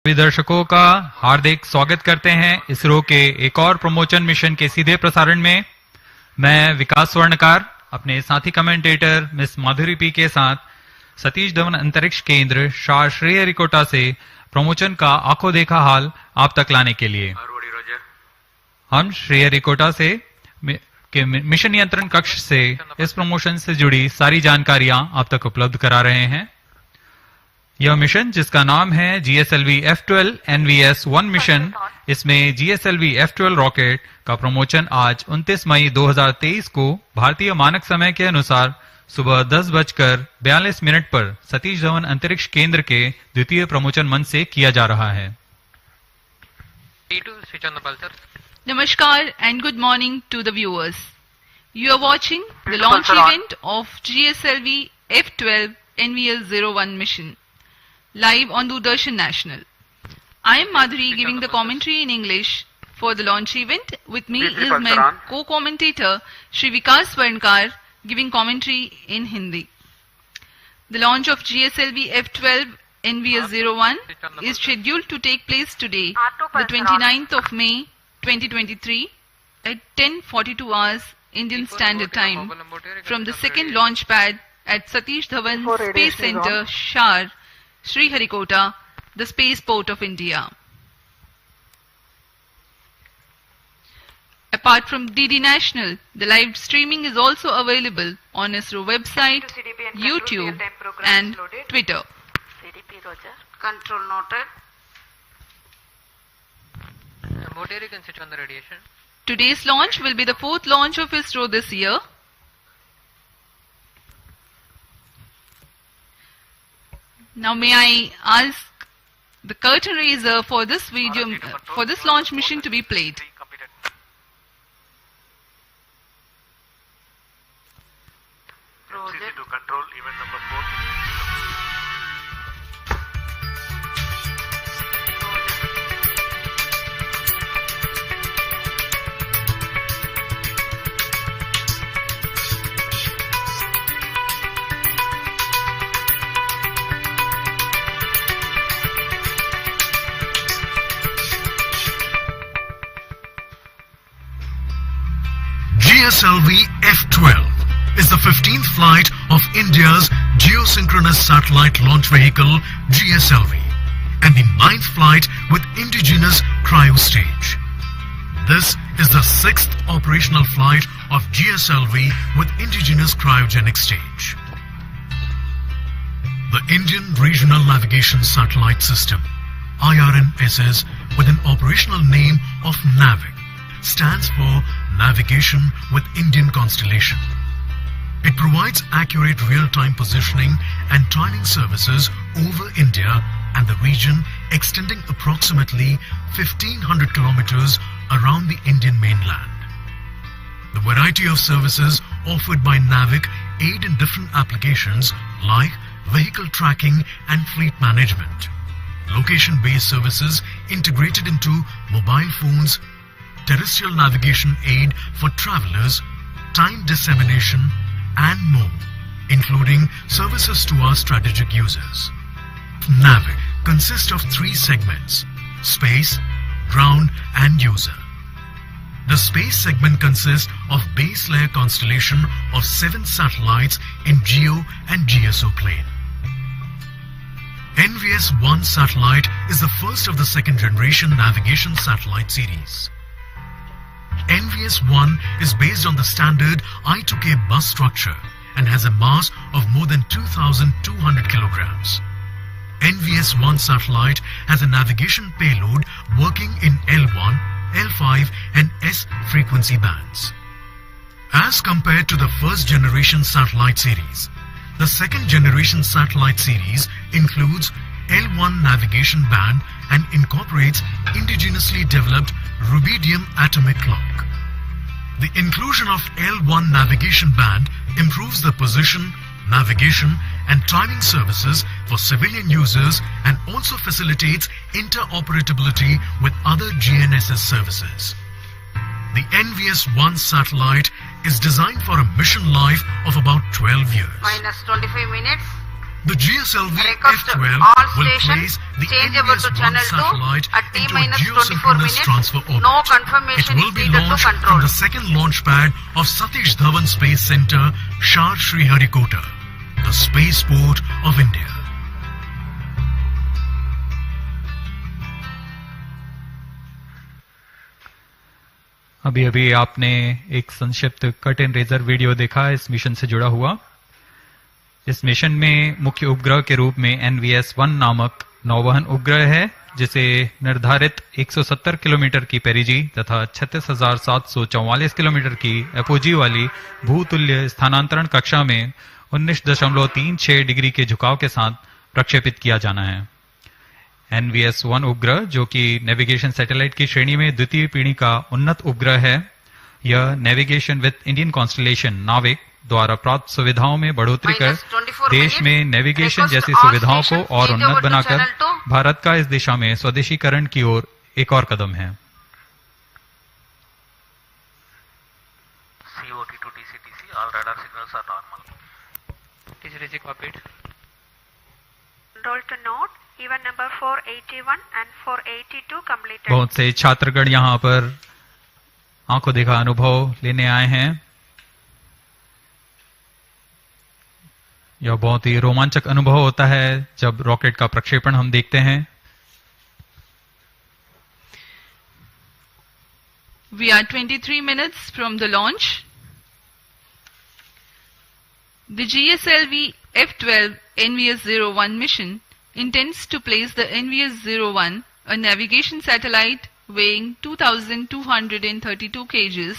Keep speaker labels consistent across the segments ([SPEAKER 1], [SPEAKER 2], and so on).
[SPEAKER 1] सभी दर्शकों का हार्दिक स्वागत करते हैं इसरो के एक और प्रमोशन मिशन के सीधे प्रसारण में। मैं विकास स्वर्णकार अपने साथी कमेंटेटर मिस माधुरी पी के साथ सतीश धवन अंतरिक्ष केंद्र शार श्रीहरिकोटा से प्रमोशन का आंखों देखा हाल आप तक लाने के लिए हम श्रीहरिकोटा से के मिशन नियंत्रण कक्ष से इस प्रमोशन से जुड़ी सारी जानकारियां आप तक उपलब्ध करा रहे हैं। यह मिशन जिसका नाम है GSLV-F12 NVS-01 मिशन, इसमें GSLV-F12 रॉकेट का प्रमोशन आज 29 मई 2023 को भारतीय मानक समय के अनुसार सुबह 10:42 पर सतीश धवन अंतरिक्ष केंद्र के द्वितीय प्रमोशन मंच से किया जा रहा है।
[SPEAKER 2] Namaskar and good morning to the viewers. You are watching the launch event of GSLV-F12 NVS-01 mission live on Doordarshan National. I am Madhuri giving the commentary in English for the launch event. With me is my co-commentator Shri Vikas Swarnkar giving commentary in Hindi. The launch of GSLV-F12 NVS-01 is scheduled to take place today, the 29th of May 2023 at 10:42 hours Indian Standard Time from the second launch pad at Satish Dhawan Space Center, Shar, Sriharikota, the spaceport of India. Apart from DD National, the live streaming is also available on ISRO website, YouTube and Twitter.
[SPEAKER 3] CDP Roger. Control noted.
[SPEAKER 4] Motor you can switch on the radiation.
[SPEAKER 2] Today's launch will be the fourth launch of ISRO this year. Now may I ask the curtain raiser for this video, for this launch mission to be played.
[SPEAKER 3] Roger.
[SPEAKER 5] To control event number 4. GSLV-F12 is the 15th flight of India's geosynchronous satellite launch vehicle GSLV and the 9th flight with indigenous cryo stage. This is the 6th operational flight of GSLV with indigenous cryogenic stage. The Indian Regional Navigation Satellite System, IRNSS, with an operational name of NAVIC, stands for Navigation with Indian Constellation. It provides accurate real-time positioning and timing services over India and the region extending approximately 1500 kilometers around the Indian mainland. The variety of services offered by NAVIC aid in different applications like vehicle tracking and fleet management, location-based services integrated into mobile phones, terrestrial navigation aid for travelers, time dissemination, and more, including services to our strategic users. NAVIC consists of 3 segments: space, ground, and user. The space segment consists of base layer constellation of 7 satellites in GEO and GSO plane. NVS-01 satellite is the first of the second generation navigation satellite series. NVS-01 is based on the standard I2K bus structure and has a mass of more than 2,200 kilograms. NVS-01 satellite has a navigation payload working in L1, L5 and S frequency bands. As compared to the first generation satellite series, the second generation satellite series includes L1 navigation band and incorporates indigenously developed rubidium atomic clock. The inclusion of L1 navigation band improves the position, navigation and timing services for civilian users and also facilitates interoperability with other GNSS services. The NVS-01 satellite is designed for a mission life of about 12 years.
[SPEAKER 3] -25 minutes.
[SPEAKER 5] The
[SPEAKER 3] Request
[SPEAKER 5] GSLV-F12
[SPEAKER 3] all
[SPEAKER 5] will
[SPEAKER 3] stations
[SPEAKER 5] place the
[SPEAKER 3] change over to
[SPEAKER 5] NVS-01
[SPEAKER 3] channel 2
[SPEAKER 5] satellite
[SPEAKER 3] at T
[SPEAKER 5] into a
[SPEAKER 3] minus 24
[SPEAKER 5] geosynchronous
[SPEAKER 3] minutes.
[SPEAKER 5] transfer orbit.
[SPEAKER 3] No
[SPEAKER 5] It
[SPEAKER 3] confirmation
[SPEAKER 5] will
[SPEAKER 3] is
[SPEAKER 5] be
[SPEAKER 3] needed to
[SPEAKER 5] launched
[SPEAKER 3] control.
[SPEAKER 5] from the second launch pad of Satish Dhawan Space Center, Shah Sriharikota, the spaceport of India.
[SPEAKER 1] अभी अभी आपने एक संक्षिप्त cut and razor video देखा इस mission से जुड़ा हुआ। इस मिशन में मुख्य उपग्रह के रूप में NVS-1 नामक नौवहन उपग्रह है, जिसे निर्धारित 170 किलोमीटर की पेरिजी तथा 36,744 किलोमीटर की एपोजी वाली भूतुल्य स्थानांतरण कक्षा में 19.36 डिग्री के झुकाव के साथ प्रक्षेपित किया जाना है। NVS-1 उपग्रह, जो कि नेविगेशन सैटेलाइट की श्रेणी में द्वितीय पीढ़ी का उन्नत उपग्रह है, यह नेविगेशन विद इंडियन कॉन्स्टलेशन नाविक द्वारा प्राप्त सुविधाओं में बढ़ोतरी कर देश में नेविगेशन जैसी सुविधाओं को और उन्नत बनाकर भारत का इस दिशा में स्वदेशीकरण की ओर एक और कदम है।
[SPEAKER 6] COT to TCTC, all radar signals are normal.
[SPEAKER 4] TCTC copied.
[SPEAKER 7] Control to note, even number 481 and 482 completed.
[SPEAKER 1] बहुत से छात्रगण यहाँ पर आंखों देखा अनुभव लेने आए हैं। यह बहुत ही रोमांचक अनुभव होता है जब रॉकेट का प्रक्षेपण हम देखते हैं।
[SPEAKER 2] We are 23 minutes from the launch. The GSLV-F12 NVS-01 mission intends to place the NVS-01, a navigation satellite weighing 2,232 kgs,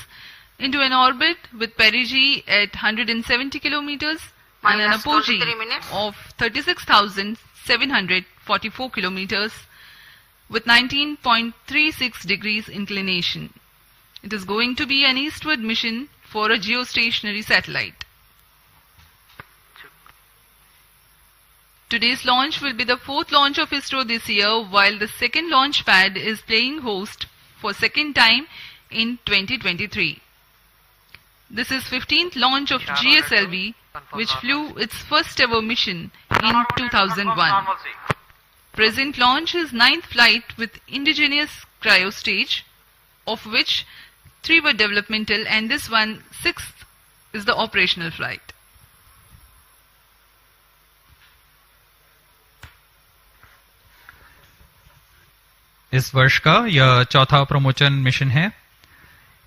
[SPEAKER 2] into an orbit with perigee at 170 kilometers and an
[SPEAKER 3] Minus
[SPEAKER 2] apogee
[SPEAKER 3] 23 minutes.
[SPEAKER 2] of 36,744 kilometers with 19.36 degrees inclination. It is going to be an eastward mission for a geostationary satellite. Today's launch will be the fourth launch of ISRO this year, while the second launch pad is playing host for second time in 2023. This is 15th launch of GSLV, which flew its first ever mission in 2001. Present launch is 9th flight with indigenous cryo stage, of which 3 were developmental and this one 6th is the operational flight.
[SPEAKER 1] इस वर्ष का यह चौथा promotion mission है।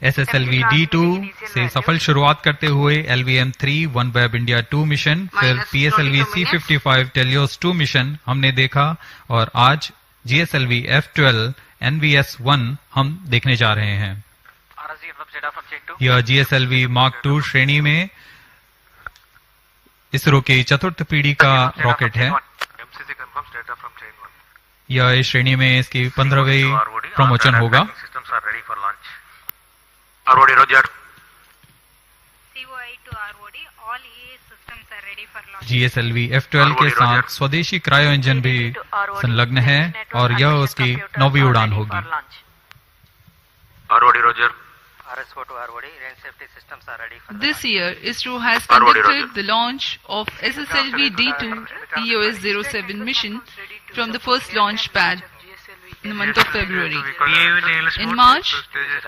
[SPEAKER 1] SSLV D2 से सफल शुरुआत करते हुए LVM-3 OneWeb India 2 मिशन, फिर PSLV C55 Telios 2 मिशन हमने देखा और आज GSLV F12 NVS-1 हम देखने जा रहे हैं। यह GSLV Mark II श्रेणी में इसरो की चतुर्थ पीढ़ी का रॉकेट है। यह इस श्रेणी में इसकी 15वीं प्रमोशन होगा।
[SPEAKER 6] ROD, Roger.
[SPEAKER 7] COI to ROD, all EA systems are ready for launch.
[SPEAKER 1] GSLV F12 के साथ स्वदेशी क्रायो इंजन भी संलग्न है और यह उसकी 9वीं उड़ान होगी।
[SPEAKER 6] ROD, Roger.
[SPEAKER 4] RSO to ROD, range safety systems are ready for
[SPEAKER 2] This year, ISRO has
[SPEAKER 6] ROD,
[SPEAKER 2] conducted
[SPEAKER 6] Roger.
[SPEAKER 2] the launch of SSLV D2 EOS-07 mission from the first launch pad in the month of February. In March,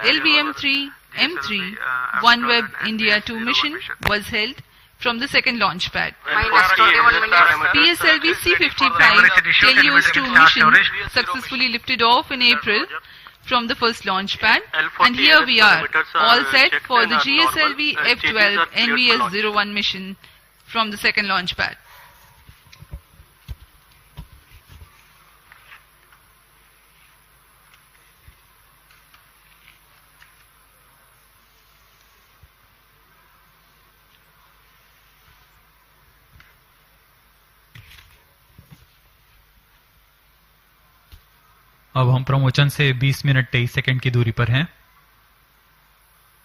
[SPEAKER 2] LVM-3 M3 OneWeb India 2 mission was held from the second launch pad.
[SPEAKER 3] Minus 21 minutes.
[SPEAKER 2] PSLV C55 Telios 2 mission successfully lifted off in April from the first launch pad, and here we are, all set for the GSLV F12 NVS-01 mission from the second launch pad.
[SPEAKER 1] अब हम promotion से 20 minute 23 second की दूरी पर हैं।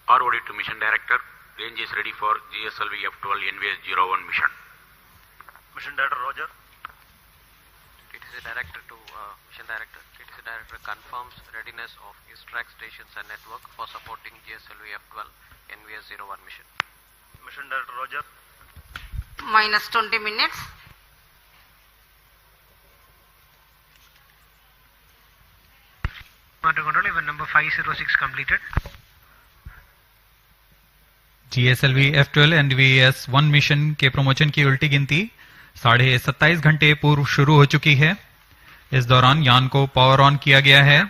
[SPEAKER 6] ROD to Mission Director, range is ready for GSLV F12 NVS-01 mission. Mission Director, Roger.
[SPEAKER 8] TTC Director to Mission Director. TTC Director confirms readiness of his track stations and network for supporting GSLV F12 NVS-01 mission.
[SPEAKER 6] Mission Director, Roger.
[SPEAKER 3] Minus 20 minutes. Command control, event number 506 completed.
[SPEAKER 1] GSLV-F12 NVS-01 mission के promotion की उल्टी गिनती 27.5 घंटे पूर्व शुरू हो चुकी है। इस दौरान यान को पावर ऑन किया गया है।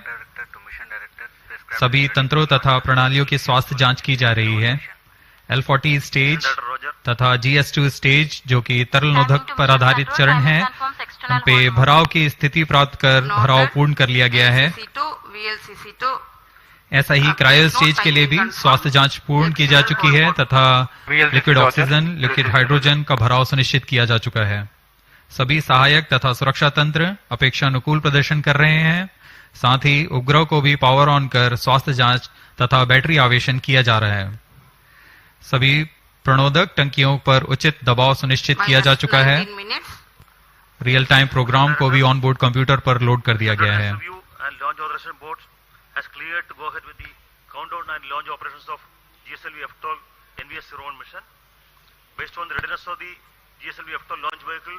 [SPEAKER 1] सभी तंत्रों तथा प्रणालियों की स्वास्थ्य जांच की जा रही है। L40 स्टेज तथा GS2 स्टेज जो कि तरल नोदक पर आधारित चरण है, उन पे भराव की स्थिति प्राप्त कर भराव पूर्ण कर लिया गया है। ऐसा ही क्रायो स्टेज के लिए भी स्वास्थ्य जांच पूर्ण की जा चुकी है तथा लिक्विड ऑक्सीजन, लिक्विड हाइड्रोजन का भराव सुनिश्चित किया जा चुका है। सभी सहायक तथा सुरक्षा तंत्र अपेक्षानुकूल प्रदर्शन कर रहे हैं। साथ ही उपग्रह को भी पावर ऑन कर स्वास्थ्य जांच तथा बैटरी आवेशन किया जा रहा है। सभी प्रणोदक टंकियों पर उचित दबाव सुनिश्चित किया जा चुका है। रियल टाइम प्रोग्राम को भी ऑन बोर्ड कंप्यूटर पर लोड कर दिया गया है।
[SPEAKER 6] has cleared to go ahead with the countdown and launch operations of GSLV-F12 NVS-01 mission. Based on the readiness of the GSLV-F12 launch vehicle,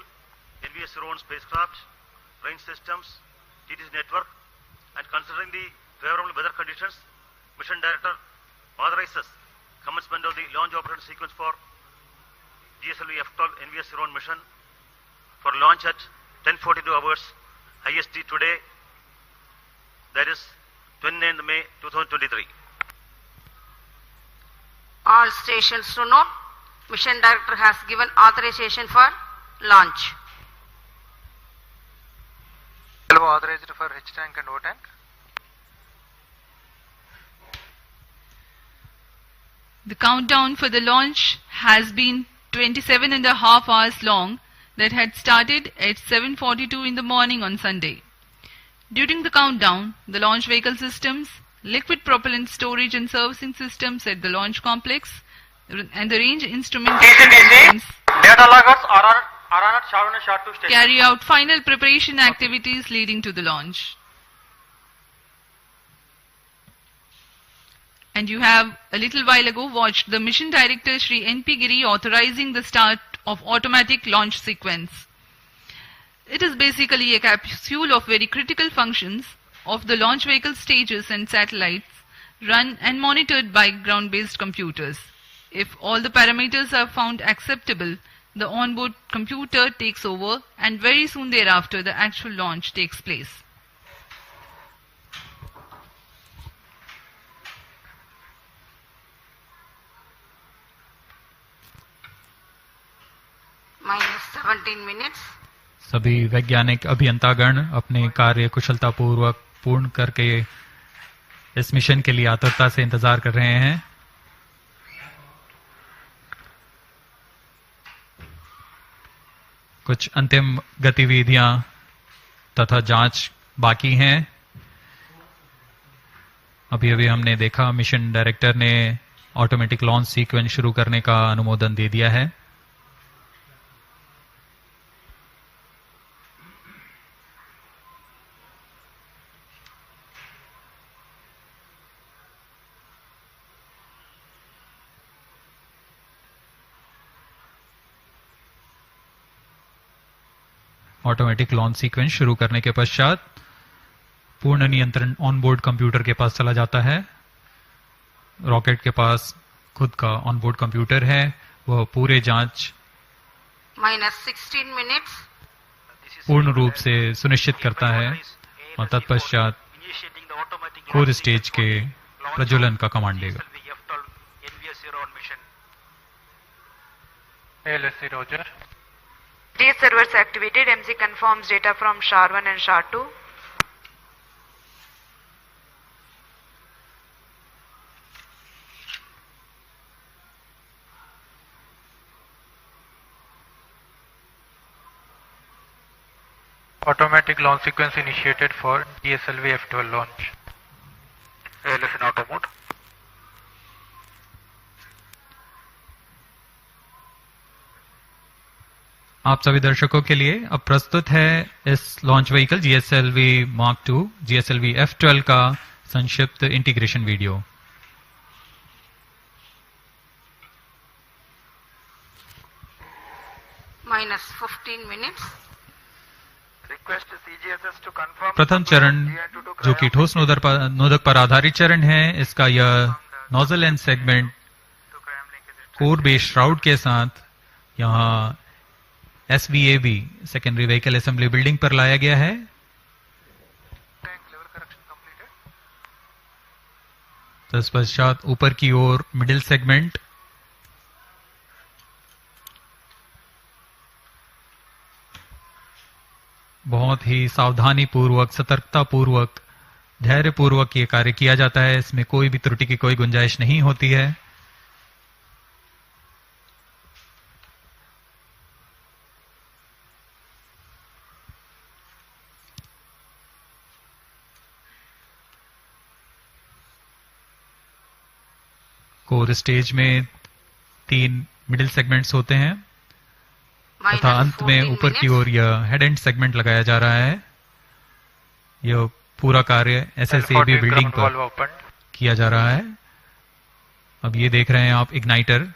[SPEAKER 6] NVS-01 spacecraft, range systems, TTC network, and considering the favorable weather conditions, Mission Director authorizes commencement of the launch operation sequence for GSLV-F12 NVS-01 mission for launch at 10:42 hours IST today, that is 29th May 2023.
[SPEAKER 9] All stations to note, Mission Director has given authorization for launch.
[SPEAKER 3] Authorized for H tank and O tank.
[SPEAKER 2] The countdown for the launch has been 27.5 hours long, that had started at 7:42 in the morning on Sunday. During the countdown, the launch vehicle systems, liquid propellant storage and servicing systems at the launch complex, and the range instrument systems
[SPEAKER 3] Data loggers are on at Sharwan and Shart 2 station.
[SPEAKER 2] carry out final preparation activities leading to the launch. And you have a little while ago watched the Mission Director Shri N.P. Giri authorizing the start of automatic launch sequence. It is basically a capsule of very critical functions of the launch vehicle stages and satellites, run and monitored by ground-based computers. If all the parameters are found acceptable, the onboard computer takes over and very soon thereafter the actual launch takes place.
[SPEAKER 9] Minus 17 minutes.
[SPEAKER 1] सभी वैज्ञानिक अभियंतागण अपने कार्य कुशलतापूर्वक पूर्ण करके इस mission के लिए आतुरता से इंतजार कर रहे हैं। कुछ अंतिम गतिविधियां तथा जांच बाकी हैं। अभी अभी हमने देखा मिशन डायरेक्टर ने ऑटोमेटिक लॉन्च सीक्वेंस शुरू करने का अनुमोदन दे दिया है। ऑटोमेटिक लॉन्च सीक्वेंस शुरू करने के पश्चात पूर्ण नियंत्रण ऑनबोर्ड कंप्यूटर के पास चला जाता है। रॉकेट के पास खुद का ऑनबोर्ड कंप्यूटर है, वह पूरे जांच
[SPEAKER 9] Minus 16 minutes.
[SPEAKER 1] पूर्ण रूप से सुनिश्चित करता है और तत्पश्चात कोर स्टेज के प्रज्वलन का कमांड देगा।
[SPEAKER 3] LSC Roger.
[SPEAKER 7] These servers activated. MC confirms data from SHAR 1 and SHAR 2.
[SPEAKER 3] Automatic launch sequence initiated for GSLV-F12 launch. ALS in auto mode.
[SPEAKER 1] आप सभी दर्शकों के लिए अब प्रस्तुत है इस launch vehicle GSLV Mark II GSLV F12 का संक्षिप्त इंटीग्रेशन वीडियो।
[SPEAKER 9] Minus 15 minutes.
[SPEAKER 1] प्रथम चरण जो कि ठोस नोदक पर आधारित चरण है, इसका यह nozzle and segment core base shroud के साथ यहाँ SVAB secondary vehicle assembly building पर लाया गया है। तत्पश्चात ऊपर की ओर मिडिल सेगमेंट, बहुत ही सावधानी पूर्वक, सतर्कता पूर्वक, धैर्य पूर्वक ये कार्य किया जाता है। इसमें कोई भी त्रुटि की कोई गुंजाइश नहीं होती है। कोर स्टेज में 3 मिडिल सेगमेंट्स होते हैं तथा अंत में ऊपर की ओर यह हेड एंड सेगमेंट लगाया जा रहा है। यह पूरा कार्य SSAB बिल्डिंग पर किया जा रहा है। अब ये देख रहे हैं आप इग्नाइटर,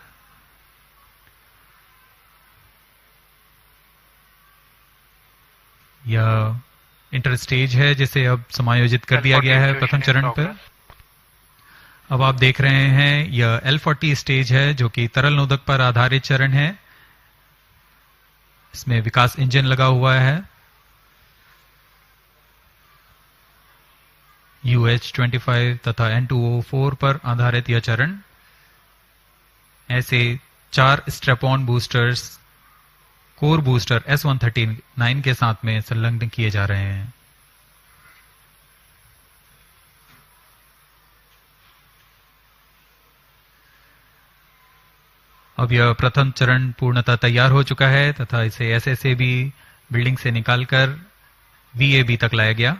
[SPEAKER 1] यह इंटर स्टेज है जिसे अब समायोजित कर दिया गया है प्रथम चरण पर। अब आप देख रहे हैं यह L40 स्टेज है जो कि तरल नोदक पर आधारित चरण है। इसमें विकास इंजन लगा हुआ है। UH-25 तथा N2O4 पर आधारित यह चरण। ऐसे 4 strap-on boosters core booster S139 के साथ में संलग्न किए जा रहे हैं। अब यह प्रथम चरण पूर्णतः तैयार हो चुका है तथा इसे SSAB बिल्डिंग से निकालकर VAB तक लाया गया।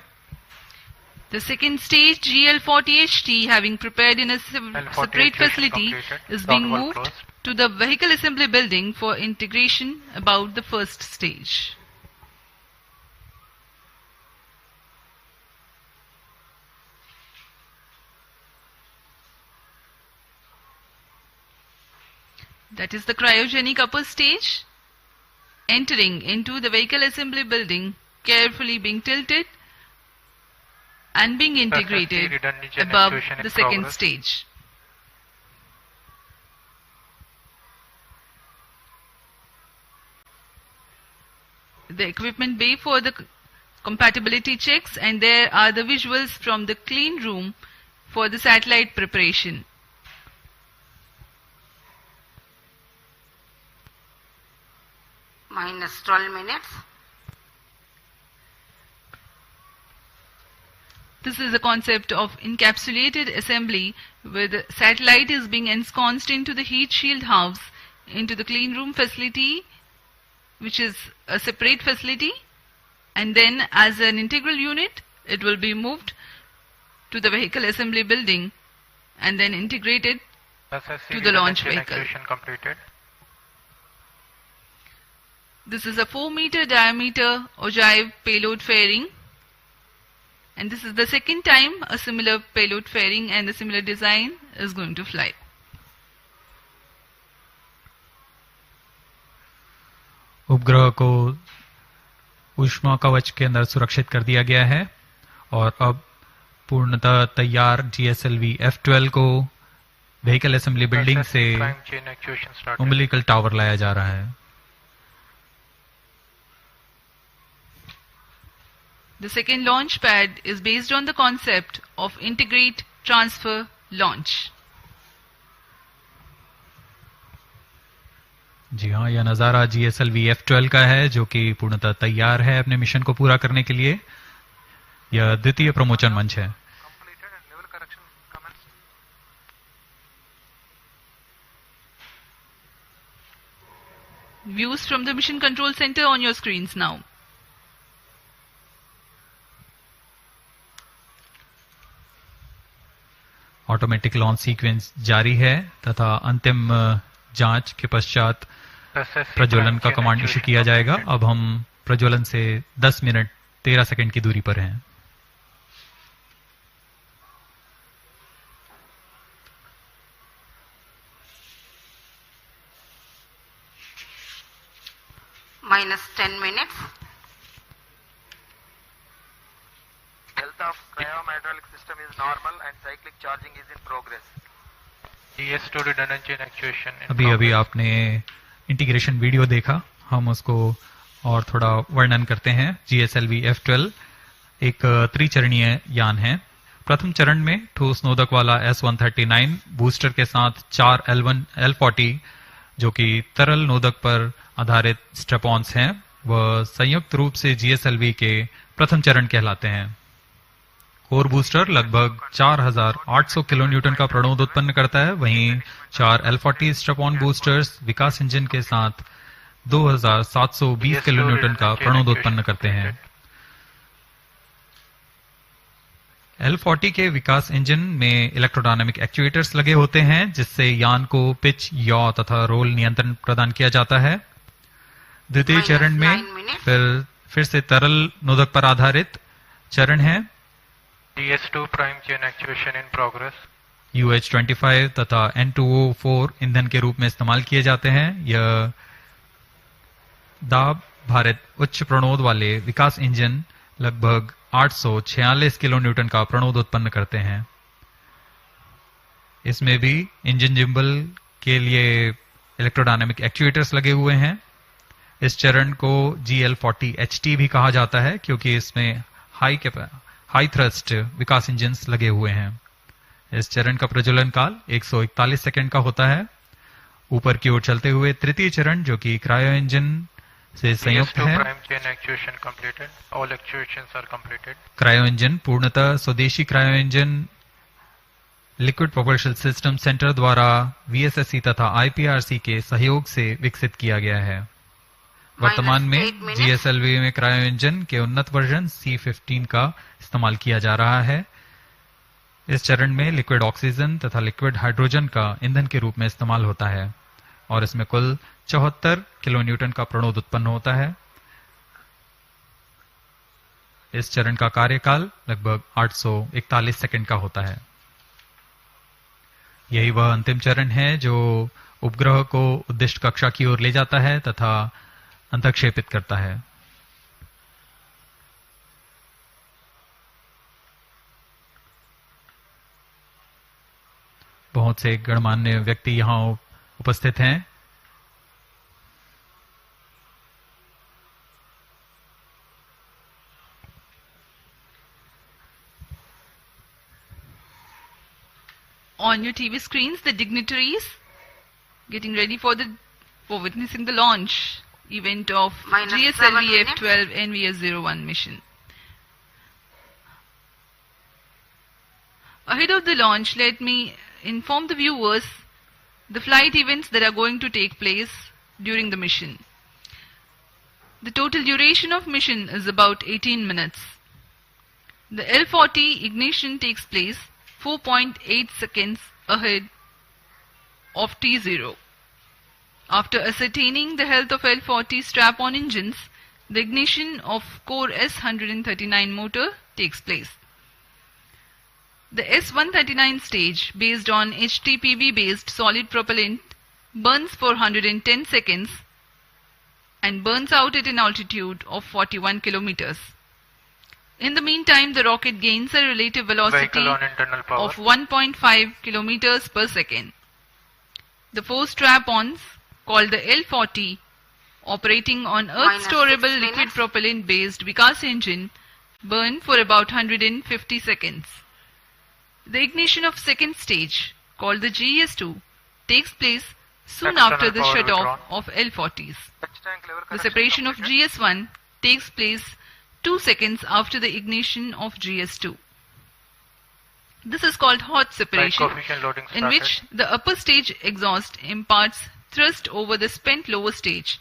[SPEAKER 2] The second stage, GL40HT, having prepared in a separate facility, is being moved to the vehicle assembly building for integration about the first stage. That is the cryogenic upper stage, entering into the vehicle assembly building, carefully being tilted and being integrated above the second stage. The equipment bay for the compatibility checks, and there are the visuals from the clean room for the satellite preparation.
[SPEAKER 9] Minus 12 minutes.
[SPEAKER 2] This is a concept of encapsulated assembly where the satellite is being ensconced into the heat shield house into the clean room facility, which is a separate facility, and then as an integral unit it will be moved to the vehicle assembly building and then integrated to the launch vehicle.
[SPEAKER 3] Completed.
[SPEAKER 2] This is a 4-meter diameter ogive payload fairing, and this is the second time a similar payload fairing and a similar design is going to fly.
[SPEAKER 1] उपग्रह को ऊष्मा कवच के अंदर सुरक्षित कर दिया गया है और अब पूर्णतः तैयार GSLV-F12 को व्हीकल असेंबली बिल्डिंग से उम्बिलिकल टावर लाया जा रहा है।
[SPEAKER 2] The second launch pad is based on the concept of integrate, transfer, launch.
[SPEAKER 1] जी हाँ, यह नज़ारा GSLV-F12 का है जो कि पूर्णतः तैयार है अपने मिशन को पूरा करने के लिए। यह द्वितीय प्रमोचन मंच है।
[SPEAKER 2] Views from the mission control center on your screens now.
[SPEAKER 1] Automatic launch sequence जारी है तथा अंतिम जांच के पश्चात प्रज्वलन का कमांड इशू किया जाएगा। अब हम प्रज्वलन से 10 मिनट 13 सेकंड की दूरी पर हैं।
[SPEAKER 9] Minus 10 minutes.
[SPEAKER 3] nav hydraulic system is normal and cyclic charging is in progress. GS2 redundant chain actuation in
[SPEAKER 1] अभी
[SPEAKER 3] progress.
[SPEAKER 1] आपने इंटीग्रेशन वीडियो देखा, हम उसको और थोड़ा वर्णन करते हैं। GSLV-F12 एक त्रिचरणीय यान है। प्रथम चरण में ठोस नोदक वाला S139 बूस्टर के साथ 4 L40 जो कि तरल नोदक पर आधारित स्ट्रेपॉन्स हैं, वह संयुक्त रूप से GSLV के प्रथम चरण कहलाते हैं। कोर बूस्टर लगभग 4800 किलोन्यूटन का प्रणोद उत्पन्न करता है, वहीं 4 L40 स्ट्रेपॉन बूस्टर्स विकास इंजन के साथ 2720 किलोन्यूटन का प्रणोद उत्पन्न करते हैं। L40 के विकास इंजन में इलेक्ट्रोडायनामिक एक्चुएटर्स लगे होते हैं, जिससे यान को पिच, याव तथा रोल नियंत्रण प्रदान किया जाता है। द्वितीय चरण में फिर से तरल नोदक पर आधारित चरण है।
[SPEAKER 3] GS2 prime chain actuation in progress.
[SPEAKER 1] UH25 तथा N2O4 ईंधन के रूप में इस्तेमाल किए जाते हैं। यह दाब भारित उच्च प्रणोद वाले विकास इंजन लगभग 846 किलोन्यूटन का प्रणोद उत्पन्न करते हैं। इसमें भी इंजन जिम्बल के लिए इलेक्ट्रोडायनामिक एक्चुएटर्स लगे हुए हैं। इस चरण को GL40HT भी कहा जाता है, क्योंकि इसमें हाई थ्रस्ट विकास इंजन्स लगे हुए हैं। इस चरण का प्रज्वलन काल 141 सेकंड का होता है। ऊपर की ओर चलते हुए तृतीय चरण, जो कि क्रायो इंजन से संयुक्त है। क्रायो इंजन पूर्णतः स्वदेशी cryo engine liquid propulsion system centre द्वारा VSSC तथा IPRC के सहयोग से विकसित किया गया है। वर्तमान में GSLV में क्रायो इंजन के उन्नत वर्जन C15 का इस्तेमाल किया जा रहा है। इस चरण में लिक्विड ऑक्सीजन तथा लिक्विड हाइड्रोजन का ईंधन के रूप में इस्तेमाल होता है और इसमें कुल 74 किलोन्यूटन का प्रणोद उत्पन्न होता है। इस चरण का कार्यकाल लगभग 841 सेकंड का होता है। यही वह अंतिम चरण है जो उपग्रह को उद्दिष्ट कक्षा की ओर ले जाता है तथा अंतक्षेपित करता है। बहुत से गणमान्य व्यक्ति यहां उपस्थित हैं।
[SPEAKER 2] On your TV screens, the dignitaries getting ready for witnessing the launch event of GSLV-F12 NVS-01 mission. Ahead of the launch, let me inform the viewers the flight events that are going to take place during the mission. The total duration of mission is about 18 minutes. The L40 ignition takes place 4.8 seconds ahead of T0. After ascertaining the health of L40 strap-on engines, the ignition of core S139 motor takes place. The S139 stage, based on HTPB-based solid propellant, burns for 110 seconds and burns out at an altitude of 41 kilometers. In the meantime, the rocket gains a relative velocity of 1.5 kilometers per second. The four strap-ons, called the L40, operating on Earth-storable liquid propellant-based Vikas engine, burn for about 150 seconds. The ignition of second stage, called the GS2, takes place soon after the shut-off of L40s. The separation of GS1 takes place 2 seconds after the ignition of GS2. This is called hot separation, in which the upper stage exhaust imparts thrust over the spent lower stage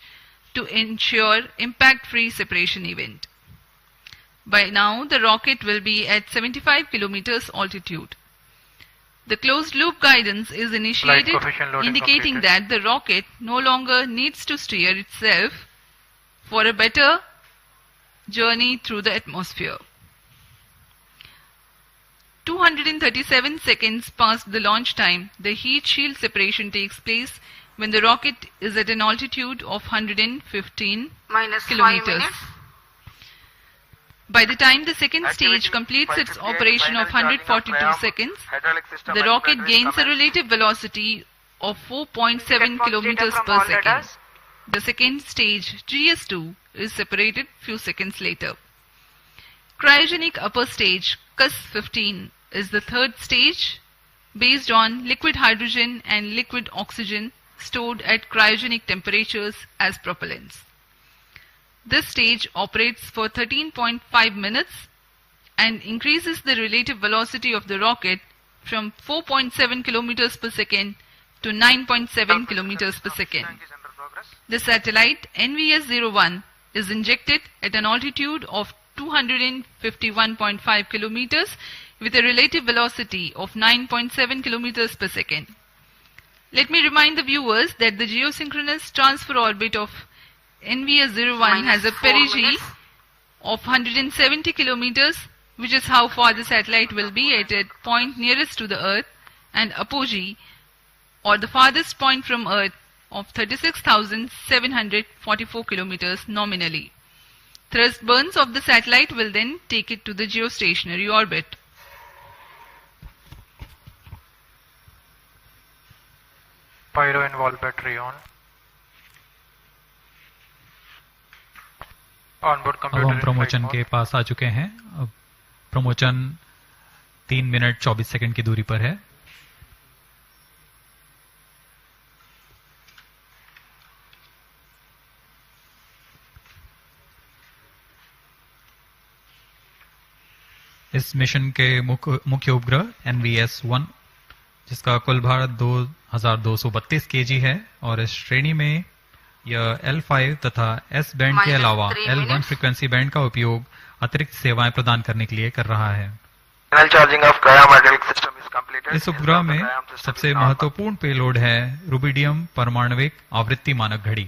[SPEAKER 2] to ensure impact-free separation event. By now, the rocket will be at 75 kilometers altitude. The closed-loop guidance is initiated, indicating that the rocket no longer needs to steer itself for a better journey through the atmosphere. 237 seconds past the launch time, the heat shield separation takes place when the rocket is at an altitude of 115 kilometers. By the time the second stage completes its operation of 142 seconds, the rocket gains a relative velocity of 4.7 kilometers per second. The second stage, GS2, is separated few seconds later. Cryogenic upper stage, CUS-15, is the third stage based on liquid hydrogen and liquid oxygen stored at cryogenic temperatures as propellants. This stage operates for 13.5 minutes and increases the relative velocity of the rocket from 4.7 kilometers per second to 9.7 kilometers per second. The satellite NVS-01 is injected at an altitude of 251.5 kilometers with a relative velocity of 9.7 kilometers per second. Let me remind the viewers that the geosynchronous transfer orbit of NVS-01 has a perigee of 170 kilometers, which is how far the satellite will be at a point nearest to the Earth, and apogee, or the farthest point from Earth, of 36,744 kilometers nominally. Thrust burns of the satellite will then take it to the geostationary orbit.
[SPEAKER 3] Pyro and wall battery on. Onboard
[SPEAKER 1] अब
[SPEAKER 3] computer
[SPEAKER 1] हम प्रमोचन के पास आ चुके हैं. अब प्रमोचन 3 minute 24 second की दूरी पर है. इस मिशन के मुख्य उपग्रह NVS-01, जिसका कुल भार 2232 kg है, और इस श्रेणी में यह L5 तथा S बैंड के अलावा L1 फ्रीक्वेंसी बैंड का उपयोग अतिरिक्त सेवाएं प्रदान करने के लिए कर रहा है. इस उपग्रह में सबसे महत्वपूर्ण पेलोड है रुबिडियम परमाणविक आवृत्ति मानक घड़ी.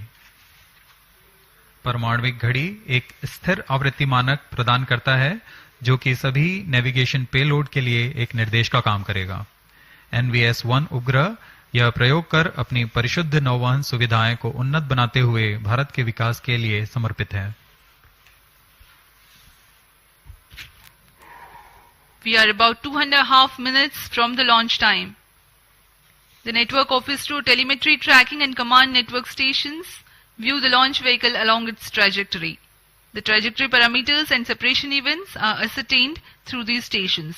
[SPEAKER 1] परमाणविक घड़ी एक स्थिर आवृत्ति मानक प्रदान करता है जो कि सभी नेविगेशन पेलोड के लिए एक निर्देश का काम करेगा. NVS-1 उपग्रह यह प्रयोग कर अपनी परिशुद्ध नौवहन सुविधाएं को उन्नत बनाते हुए भारत के विकास के लिए समर्पित है.
[SPEAKER 2] We are about 2.5 minutes from the launch time. The network of ISRO telemetry tracking and command network stations view the launch vehicle along its trajectory. The trajectory parameters and separation events are ascertained through these stations.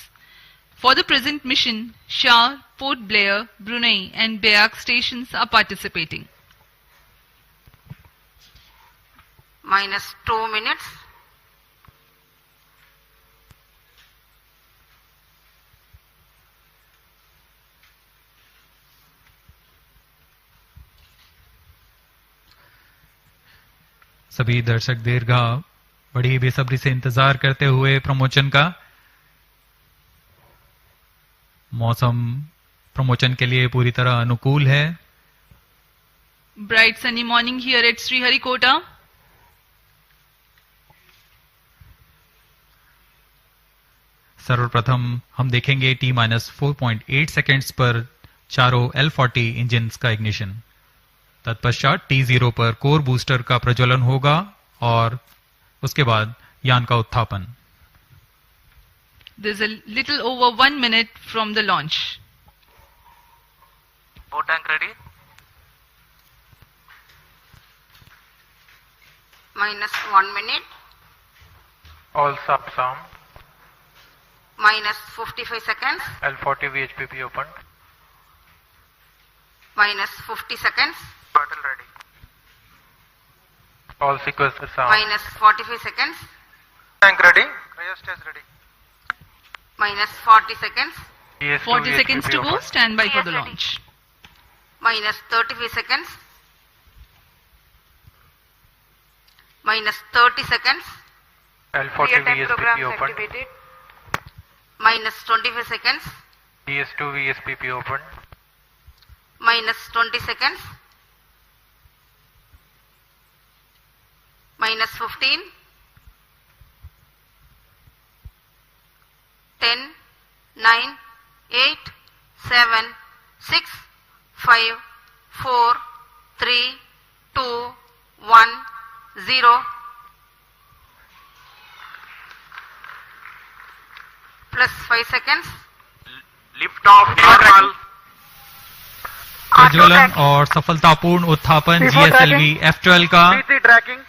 [SPEAKER 2] For the present mission, Shah, Port Blair, Brunei and Beak stations are participating.
[SPEAKER 9] -2 minutes.
[SPEAKER 1] सभी दर्शक दीर्घा बड़ी बेसब्री से इंतजार करते हुए प्रमोचन का. मौसम प्रमोचन के लिए पूरी तरह अनुकूल है.
[SPEAKER 2] Bright sunny morning here at Sriharikota.
[SPEAKER 1] सर्वप्रथम हम देखेंगे T-4.8 सेकेंड्स पर चारों L40 इंजिन्स का इग्निशन. तत्पश्चात T0 पर कोर बूस्टर का प्रज्वलन होगा और उसके बाद यान का उत्थापन.
[SPEAKER 2] There's a little over 1 minute from the launch.
[SPEAKER 3] Boat tank ready.
[SPEAKER 9] -1 minute.
[SPEAKER 3] All subs armed.
[SPEAKER 9] -55 seconds.
[SPEAKER 3] L40 VHPP opened.
[SPEAKER 9] -50 seconds.
[SPEAKER 3] Battle ready. All sequences armed.
[SPEAKER 9] -45 seconds.
[SPEAKER 3] Tank ready. Cryostats ready.
[SPEAKER 9] -40 seconds.
[SPEAKER 3] GS2
[SPEAKER 2] 40 seconds
[SPEAKER 3] VHPP
[SPEAKER 2] to go.
[SPEAKER 3] opened.
[SPEAKER 2] Stand by for the
[SPEAKER 7] Yes, ready.
[SPEAKER 2] launch.
[SPEAKER 9] -35 seconds. -30 seconds.
[SPEAKER 3] L40
[SPEAKER 7] Real-time
[SPEAKER 3] VSPP
[SPEAKER 7] programs
[SPEAKER 3] opened.
[SPEAKER 7] activated.
[SPEAKER 9] -25 seconds.
[SPEAKER 3] GS2 VSPP opened.
[SPEAKER 9] -20 seconds. -15. 10, 9, 8, 7, 6, 5, 4, 3, 2, 1, 0. plus 5 seconds.
[SPEAKER 3] Lift off normal.
[SPEAKER 1] प्रज्वलन और सफलतापूर्ण उत्थापन GSLV F12 का
[SPEAKER 3] P3 tracking.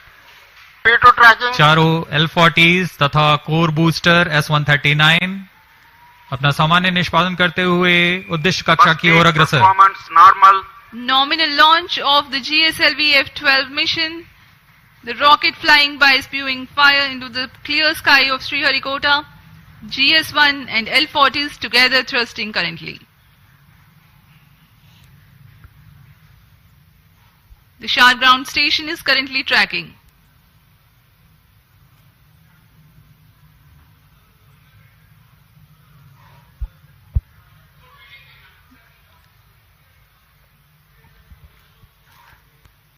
[SPEAKER 3] P2 tracking.
[SPEAKER 1] चारों L40s तथा core booster S139 अपना सामान्य निष्पादन करते हुए उद्देश्य कक्षा की ओर अग्रसर।
[SPEAKER 3] Performance normal.
[SPEAKER 2] Nominal launch of the GSLV-F12 mission. The rocket flying by spewing fire into the clear sky of Sriharikota. GS1 and L40s together thrusting currently. The Shah ground station is currently tracking.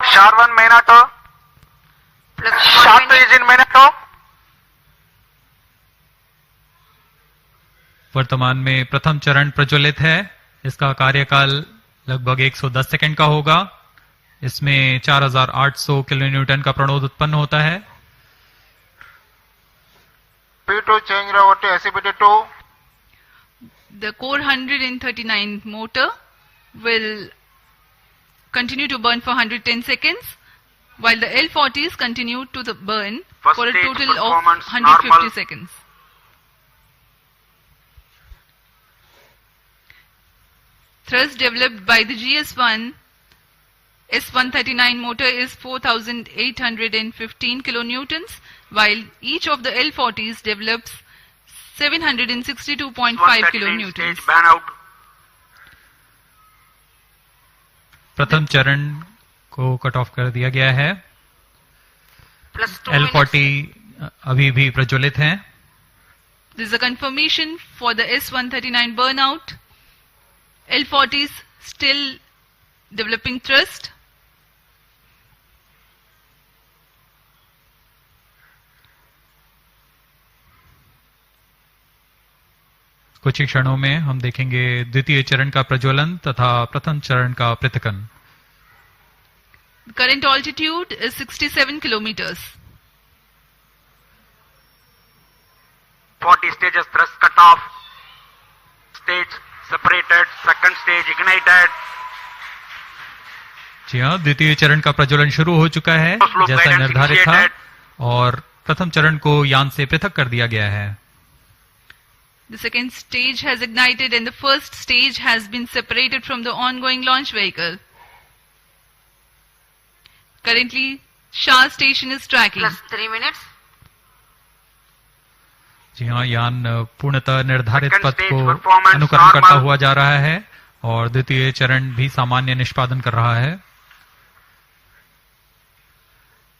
[SPEAKER 3] Shah 1 main auto.
[SPEAKER 9] Plus
[SPEAKER 3] Shah
[SPEAKER 9] 1
[SPEAKER 3] 2
[SPEAKER 9] minute.
[SPEAKER 3] is in main auto.
[SPEAKER 1] वर्तमान में प्रथम चरण प्रज्वलित है। इसका कार्यकाल लगभग 110 second का होगा। इसमें 4800 किलोन्यूटन का प्रणोद उत्पन्न होता है।
[SPEAKER 3] P2 change over to SCPT2.
[SPEAKER 2] The core 139 motor will continue to burn for 110 seconds, while the L40s continue to the burn
[SPEAKER 3] First
[SPEAKER 2] for a
[SPEAKER 3] stage
[SPEAKER 2] total of
[SPEAKER 3] performance
[SPEAKER 2] 150
[SPEAKER 3] normal.
[SPEAKER 2] seconds. Thrust developed by the GS1 S139 motor is 4815 kilonewtons, while each of the L40s develops 762.5 kilonewtons.
[SPEAKER 3] Stage ban out.
[SPEAKER 1] प्रथम चरण को cut off कर दिया गया है।
[SPEAKER 9] Plus 2 minutes.
[SPEAKER 1] L40 अभी भी प्रज्वलित हैं।
[SPEAKER 2] This is a confirmation for the S139 burnout. L40s still developing thrust.
[SPEAKER 1] कुछ ही क्षणों में हम देखेंगे द्वितीय चरण का प्रज्वलन तथा प्रथम चरण का पृथकन।
[SPEAKER 2] The current altitude is 67 kilometers.
[SPEAKER 3] 40 stages thrust cut off. Stage separated. Second stage ignited.
[SPEAKER 1] जी हाँ, द्वितीय चरण का प्रज्वलन शुरू हो चुका है जैसा निर्धारित था और प्रथम चरण को यान से पृथक कर दिया गया है।
[SPEAKER 2] The second stage has ignited and the first stage has been separated from the ongoing launch vehicle. Currently, Shah station is tracking.
[SPEAKER 9] Plus 3 minutes.
[SPEAKER 1] जी हाँ, यान पूर्णतः निर्धारित
[SPEAKER 3] Second
[SPEAKER 1] पथ
[SPEAKER 3] stage
[SPEAKER 1] को
[SPEAKER 3] performance
[SPEAKER 1] अनुकरण करता
[SPEAKER 3] normal.
[SPEAKER 1] हुआ जा रहा है और द्वितीय चरण भी सामान्य निष्पादन कर रहा है।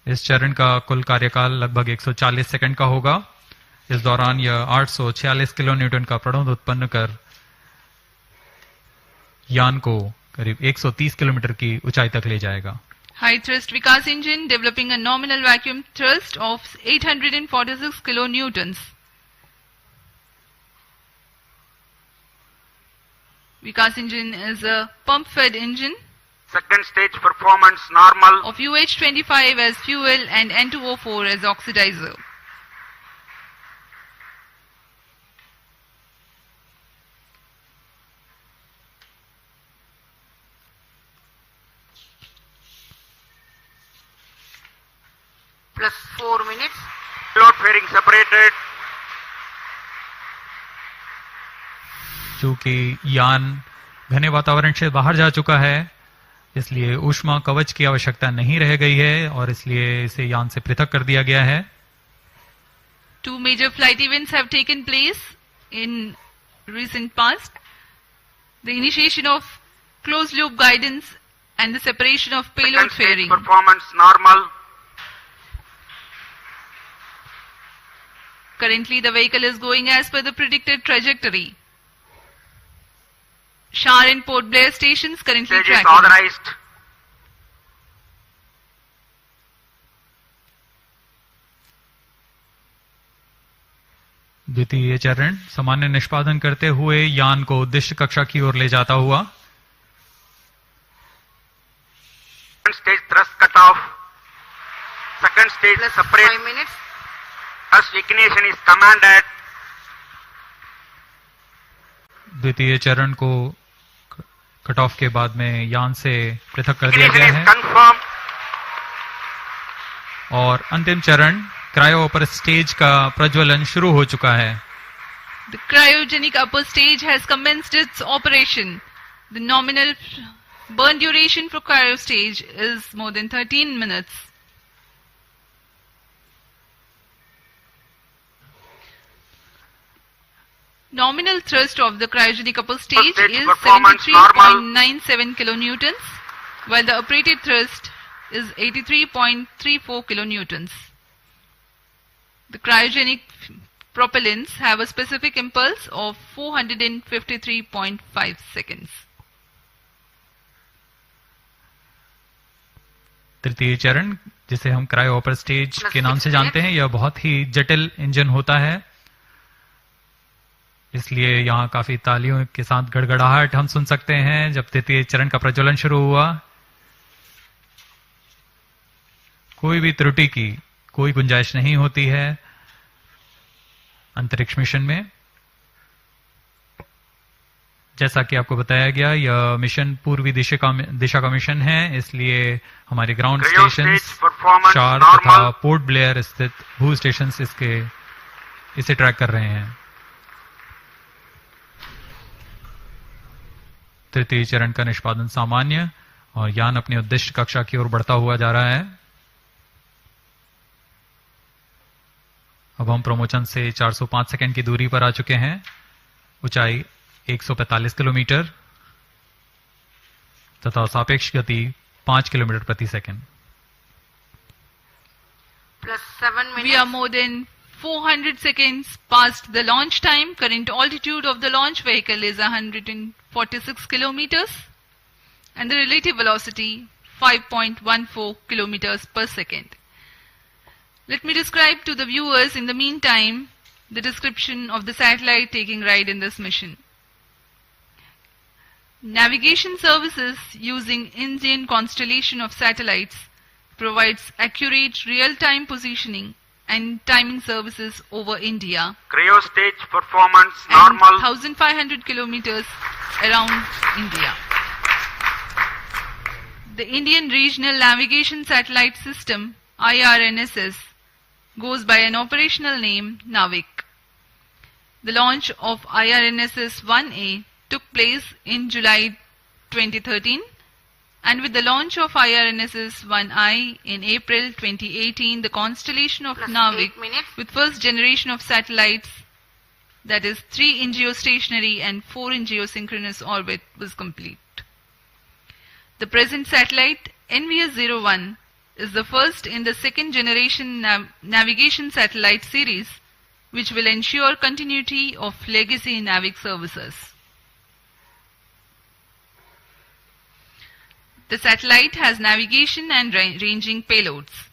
[SPEAKER 1] इस चरण का कुल कार्यकाल लगभग 140 सेकंड का होगा। इस दौरान यह 846 किलोन्यूटन का प्रणोद उत्पन्न कर यान को करीब 130 किलोमीटर की ऊंचाई तक ले जाएगा।
[SPEAKER 2] High thrust Vikas engine developing a nominal vacuum thrust of 846 kilonewtons. Vikas engine is a pump-fed engine
[SPEAKER 3] Second stage performance normal.
[SPEAKER 2] of UH25 as fuel and N2O4 as oxidizer.
[SPEAKER 9] Plus 4 minutes.
[SPEAKER 3] Load fairing separated.
[SPEAKER 1] चूंकि यान घने वातावरण से बाहर जा चुका है इसलिए ऊष्मा कवच की आवश्यकता नहीं रह गई है और इसलिए इसे यान से पृथक कर दिया गया है।
[SPEAKER 2] Two major flight events have taken place in recent past. The initiation of closed loop guidance and the separation of payload
[SPEAKER 3] Second stage
[SPEAKER 2] fairing.
[SPEAKER 3] performance normal.
[SPEAKER 2] Currently the vehicle is going as per the predicted trajectory. Shah and Port Blair stations currently
[SPEAKER 3] Stage is
[SPEAKER 2] tracking.
[SPEAKER 3] authorized.
[SPEAKER 1] द्वितीय चरण सामान्य निष्पादन करते हुए यान को उद्देश्य कक्षा की ओर ले जाता हुआ।
[SPEAKER 3] Second stage thrust cut off. Second stage
[SPEAKER 9] Plus
[SPEAKER 3] separate.
[SPEAKER 9] 5 minutes.
[SPEAKER 3] Thrust ignition is commanded.
[SPEAKER 1] द्वितीय चरण को कट ऑफ के बाद में यान से पृथक कर दिया गया है और अंतिम चरण क्रायो अपर स्टेज का प्रज्वलन शुरू हो चुका है.
[SPEAKER 2] The cryogenic upper stage has commenced its operation. The nominal burn duration for cryo stage is more than 13 minutes. Nominal thrust of the cryogenic upper stage is 73.97 kilonewtons, while the operated thrust is 83.34 kilonewtons. The cryogenic propellants have a specific impulse of 453.5 seconds.
[SPEAKER 1] तृतीय चरण, जिसे हम cryo upper stage के नाम से जानते हैं, यह बहुत ही जटिल इंजन होता है, इसलिए यहाँ काफी तालियों के साथ गड़गड़ाहट हम सुन सकते हैं जब तृतीय चरण का प्रज्वलन शुरू हुआ. कोई भी त्रुटि की कोई गुंजाइश नहीं होती है अंतरिक्ष मिशन में. जैसा कि आपको बताया गया, यह मिशन पूर्वी दिशा का मिशन है, इसलिए हमारे ग्राउंड स्टेशन शार तथा पोर्ट ब्लेयर स्थित भू स्टेशन इसे ट्रैक कर रहे हैं. तृतीय चरण का निष्पादन सामान्य और यान अपनी उद्दिष्ट कक्षा की ओर बढ़ता हुआ जा रहा है. अब हम प्रमोचन से 405 सेकंड की दूरी पर आ चुके हैं. ऊंचाई 145 किलोमीटर तथा सापेक्ष गति 5 किलोमीटर प्रति second.
[SPEAKER 2] We are more than 400 seconds past the launch time. Current altitude of the launch vehicle is 146 kilometers and the relative velocity 5.14 kilometers per second. Let me describe to the viewers in the meantime the description of the satellite taking ride in this mission. Navigation services using Indian constellation of satellites provides accurate real-time positioning and timing services over India.
[SPEAKER 10] Cryo stage performance
[SPEAKER 2] and
[SPEAKER 10] normal.
[SPEAKER 2] 1500 kilometers around India. The Indian Regional Navigation Satellite System, IRNSS, goes by an operational name Navik. The launch of IRNSS-1A took place in July 2013, and with the launch of IRNSS-1I in April 2018, the constellation of Navik with first generation of satellites, that is 3 in geostationary and 4 in geosynchronous orbit, was complete. The present satellite NVS-01 is the first in the second generation navigation satellite series, which will ensure continuity of legacy Navik services. The satellite has navigation and ranging payloads.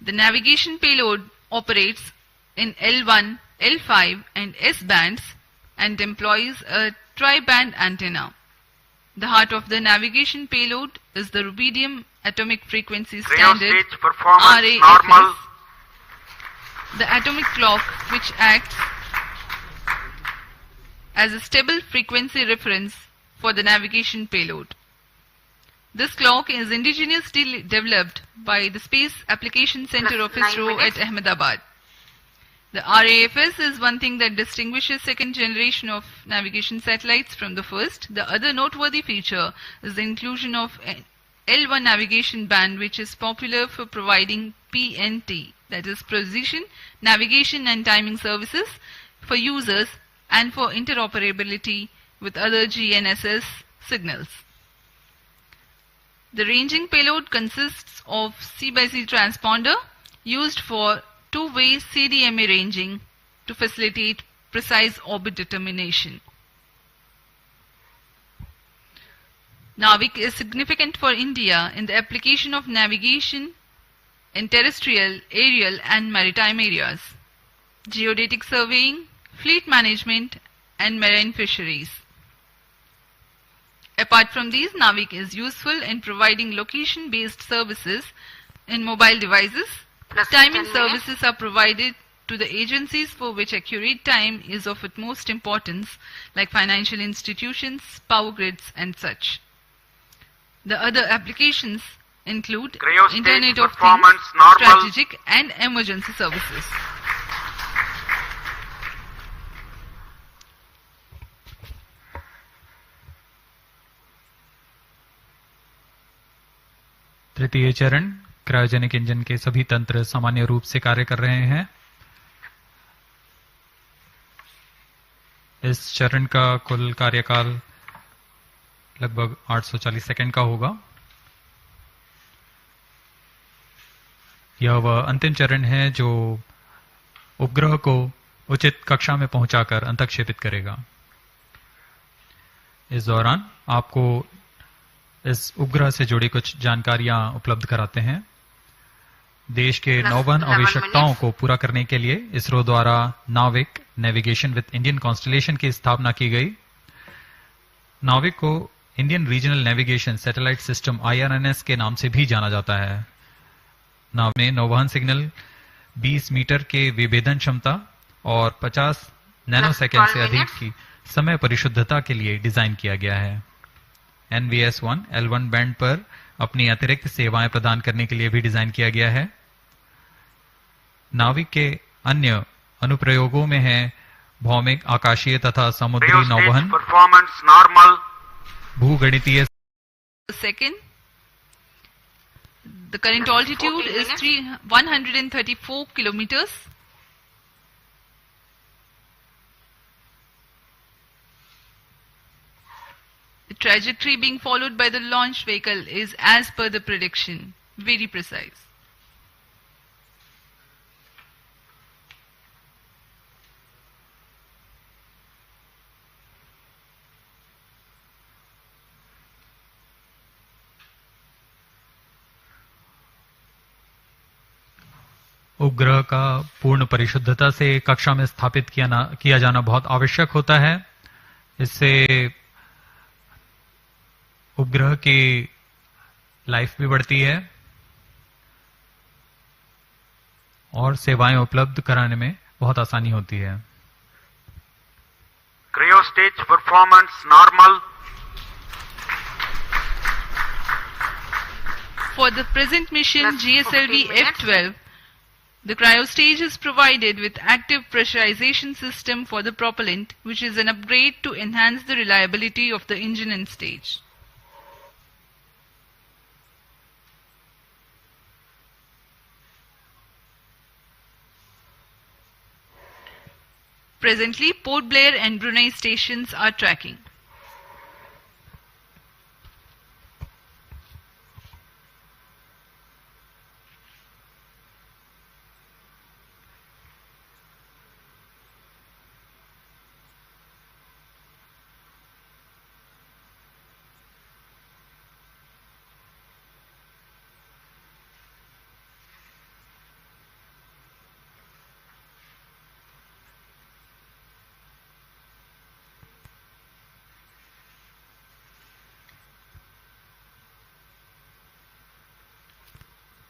[SPEAKER 2] The navigation payload operates in L1, L5 and S bands and employs a tri-band antenna. The heart of the navigation payload is the rubidium atomic frequency standard RAFS, the atomic clock which acts as a stable frequency reference for the navigation payload. This clock is indigenously developed by the Space Application Center of ISRO at Ahmedabad. The RAFS is one thing that distinguishes second generation of navigation satellites from the first. The other noteworthy feature is the inclusion of an L1 navigation band, which is popular for providing PNT, that is precision, navigation and timing services for users and for interoperability with other GNSS signals. The ranging payload consists of C/C transponder used for two-way CDMA ranging to facilitate precise orbit determination. Navik is significant for India in the application of navigation in terrestrial, aerial and maritime areas, geodetic surveying, fleet management and marine fisheries. Apart from these, Navik is useful in providing location-based services in mobile devices. Timing services are provided to the agencies for which accurate time is of utmost importance, like financial institutions, power grids, and such. The other applications include
[SPEAKER 10] Cryostage
[SPEAKER 2] Internet of Things,
[SPEAKER 10] performance normal.
[SPEAKER 2] strategic and emergency services.
[SPEAKER 1] तृतीय चरण cryogenic engine के सभी तंत्र सामान्य रूप से कार्य कर रहे हैं। इस चरण का कुल कार्यकाल लगभग 840 सेकंड का होगा। यह वह अंतिम चरण है जो उपग्रह को उचित कक्षा में पहुंचाकर अंतःक्षेपित करेगा। इस दौरान आपको इस उपग्रह से जुड़ी कुछ जानकारियां उपलब्ध कराते हैं। देश के नौवहन आवश्यकताओं को पूरा करने के लिए इसरो द्वारा नाविक नेविगेशन विद इंडियन कॉन्स्टलेशन की स्थापना की गई। नाविक को Indian regional navigation satellite system IRNS के नाम से भी जाना जाता है। नाव में नौवहन सिग्नल 20 मीटर के विभेदन क्षमता और 50 नैनोसेकंड से अधिक की समय परिशुद्धता के लिए डिजाइन किया गया है। NVS-01 L1 बैंड पर अपनी अतिरिक्त सेवाएं प्रदान करने के लिए भी डिजाइन किया गया है। नाविक के अन्य अनुप्रयोगों में है भौमिक, आकाशीय तथा समुद्री नौवहन,
[SPEAKER 10] परफॉर्मेंस नॉर्मल,
[SPEAKER 2] भूगणितीय। Second, the current altitude is 134 kilometers. The trajectory being followed by the launch vehicle is as per the prediction, very precise.
[SPEAKER 1] उपग्रह का पूर्ण परिशुद्धता से कक्षा में स्थापित किया जाना बहुत आवश्यक होता है। इससे उपग्रह की लाइफ भी बढ़ती है और सेवाएं उपलब्ध कराने में बहुत आसानी होती है।
[SPEAKER 10] Cryostage performance normal.
[SPEAKER 2] For the present mission GSLV-F12, the cryostage is provided with active pressurization system for the propellant, which is an upgrade to enhance the reliability of the engine and stage. Presently, Port Blair and Brunei stations are tracking.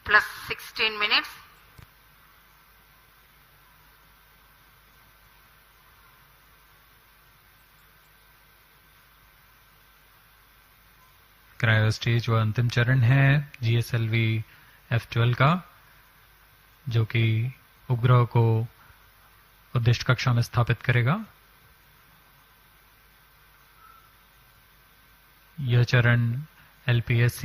[SPEAKER 9] Plus 16 minutes.
[SPEAKER 1] क्रायोस्टेज व अंतिम चरण है GSLV-F12 का, जो कि उपग्रह को उद्दिष्ट कक्षा में स्थापित करेगा। यह चरण LPS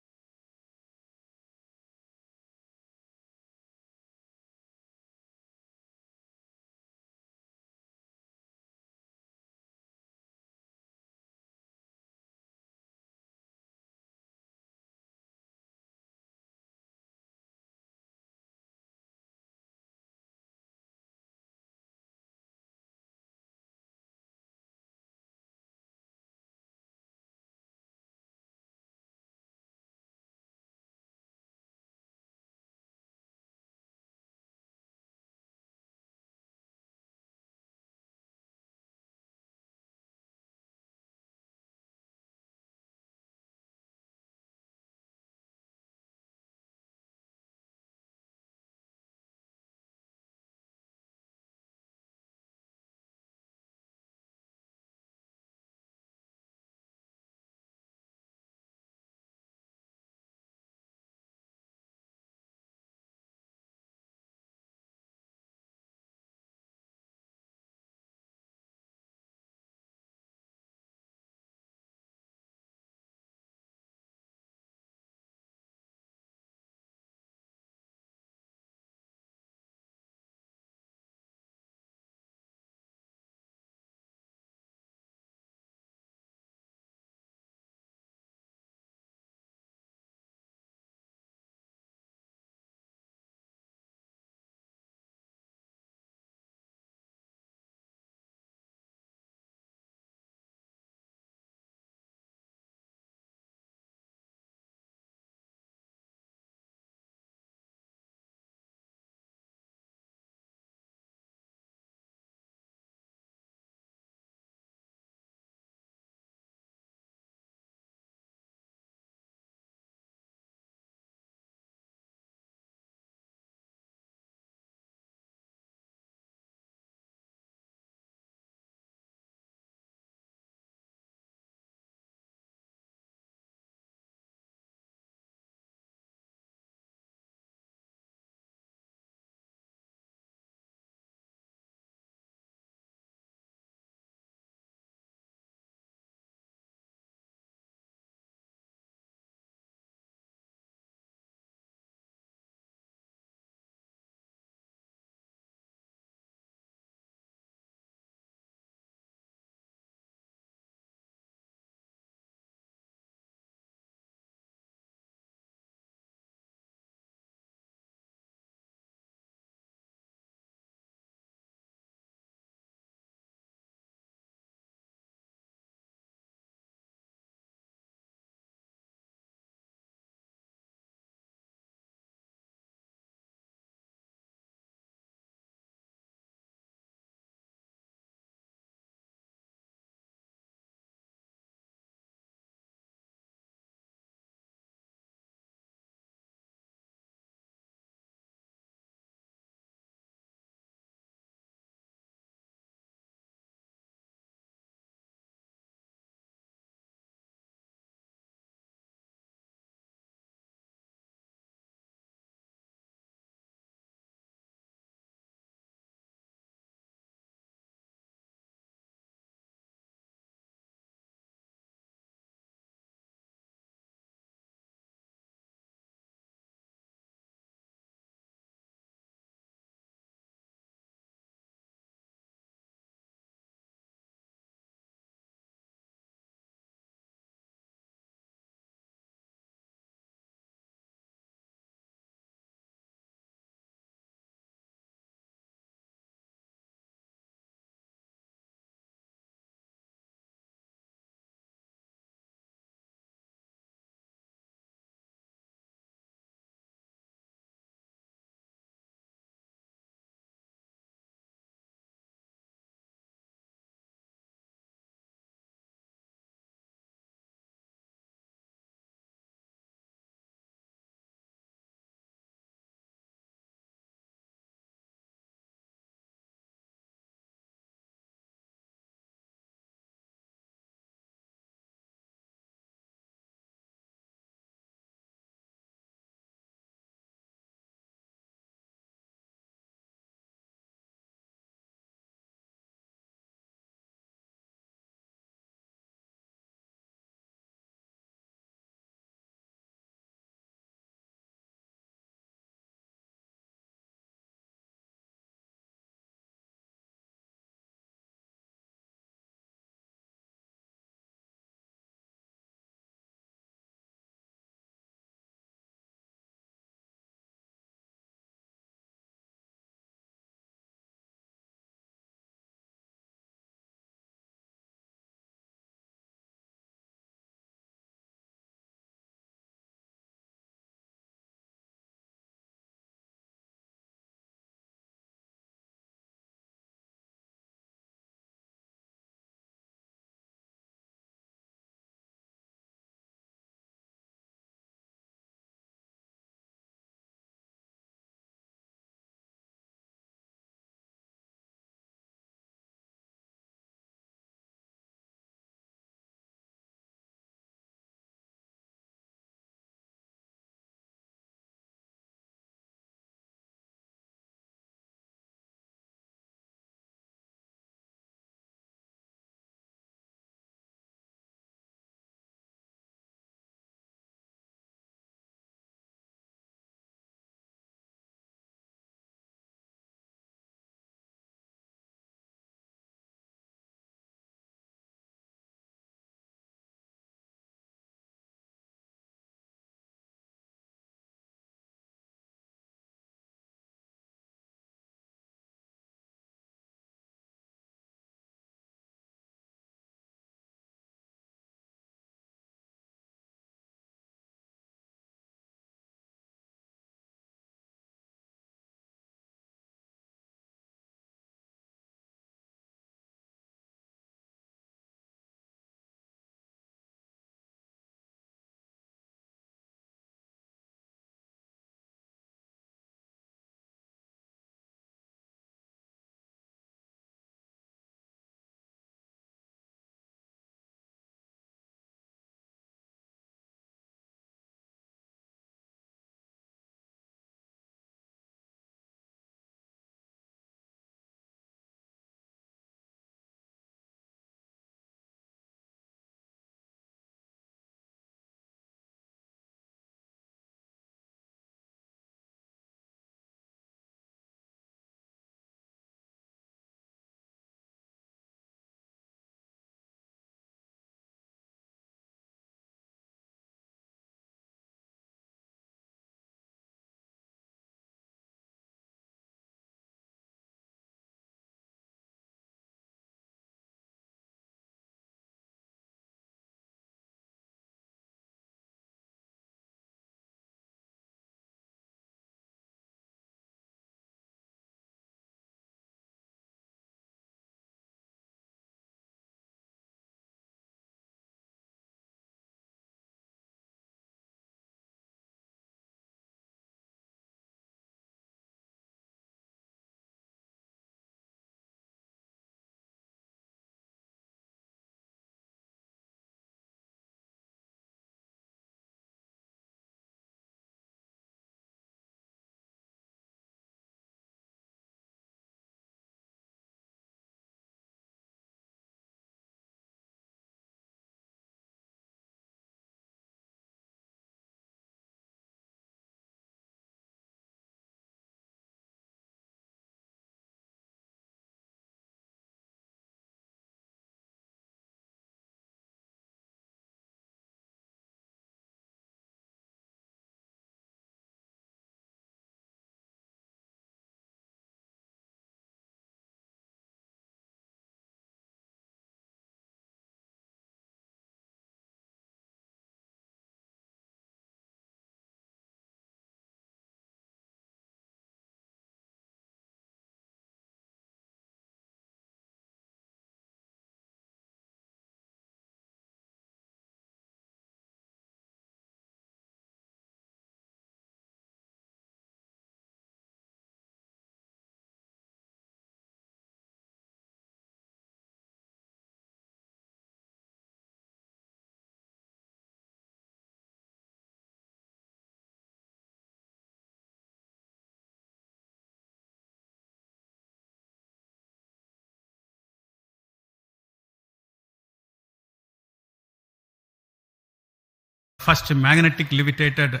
[SPEAKER 11] first magnetic levitated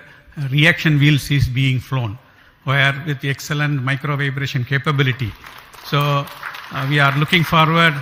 [SPEAKER 11] reaction wheels is being flown, where with excellent micro vibration capability. So we are looking forward